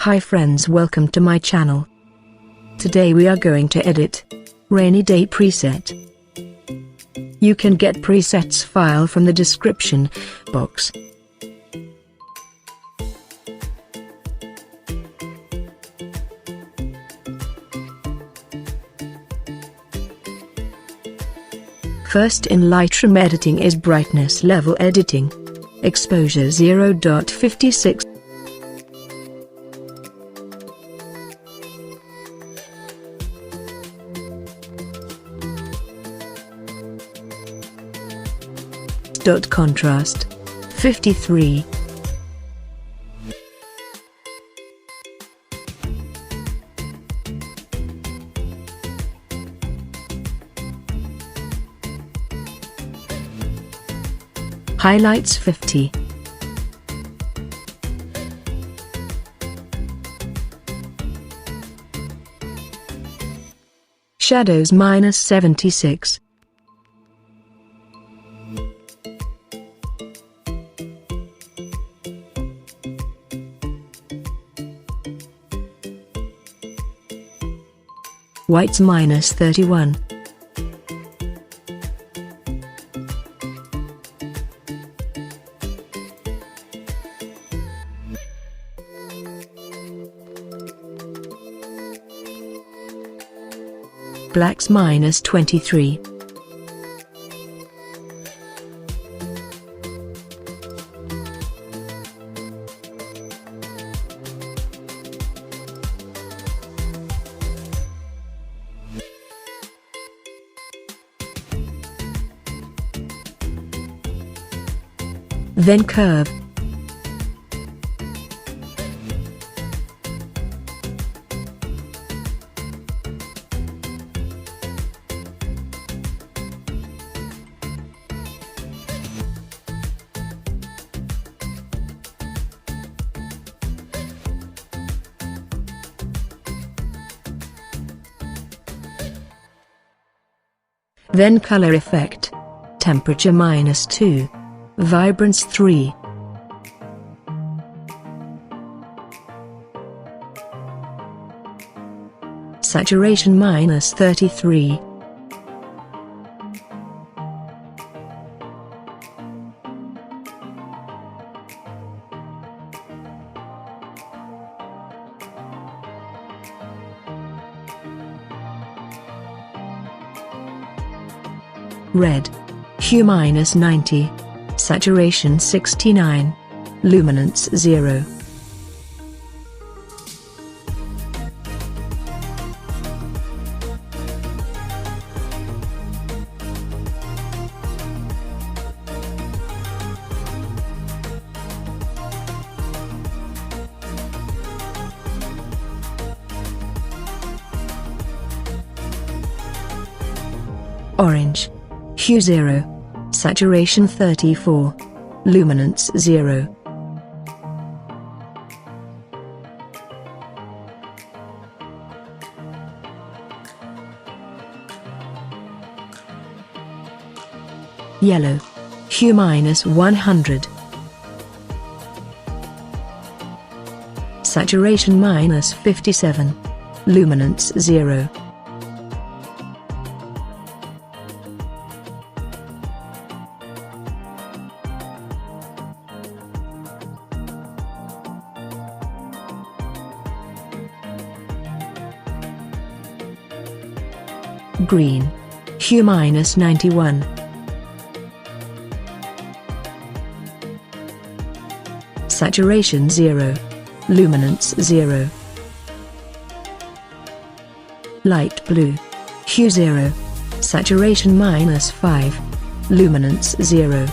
Hi friends, welcome to my channel. Today we are going to edit Rainy Day preset. You can get presets file from the description box. First in Lightroom editing is brightness level editing. Exposure 0.56. Contrast 53. Highlights 50. Shadows -76. Whites -31. Blacks -23. Then curve. Then color effect. Temperature -2. Vibrance 3. Saturation -33. Red. Hue -90. Saturation 69. Luminance 0. Orange. Hue 0. Saturation 34. Luminance 0. Yellow. Hue -100. Saturation -57. Luminance 0. Green. Hue -91. Saturation 0. Luminance 0. Light blue. Hue 0. Saturation -5. Luminance 0.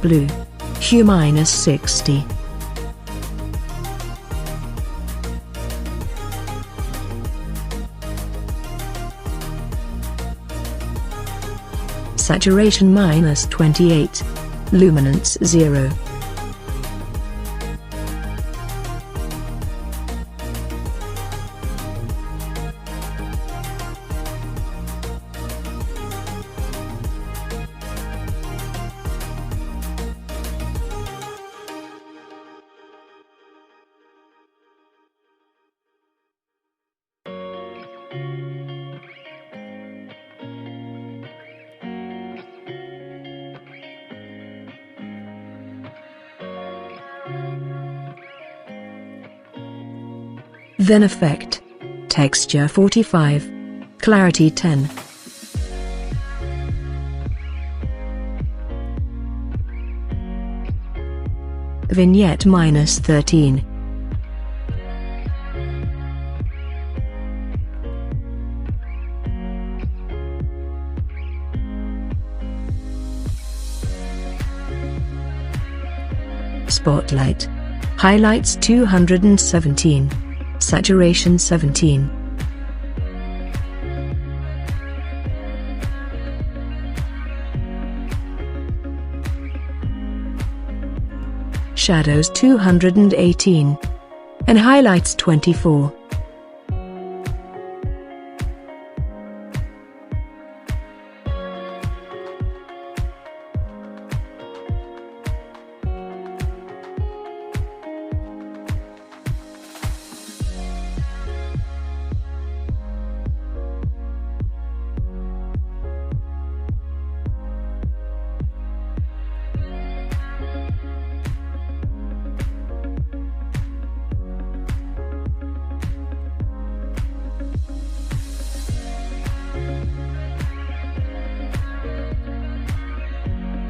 Blue. Hue -60. Saturation -28. Luminance 0. Then Effect, Texture 45, Clarity 10. Vignette -13. Spotlight, Highlights 217, Saturation 17. Shadows 218, and Highlights 24.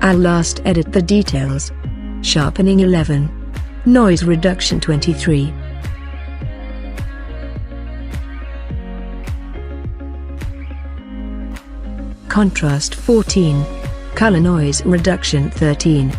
I'll last edit the details. Sharpening 11. Noise reduction 23. Contrast 14. Color noise reduction 13.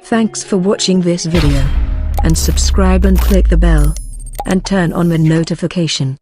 Thanks for watching this video, and subscribe and click the bell, and turn on the notification.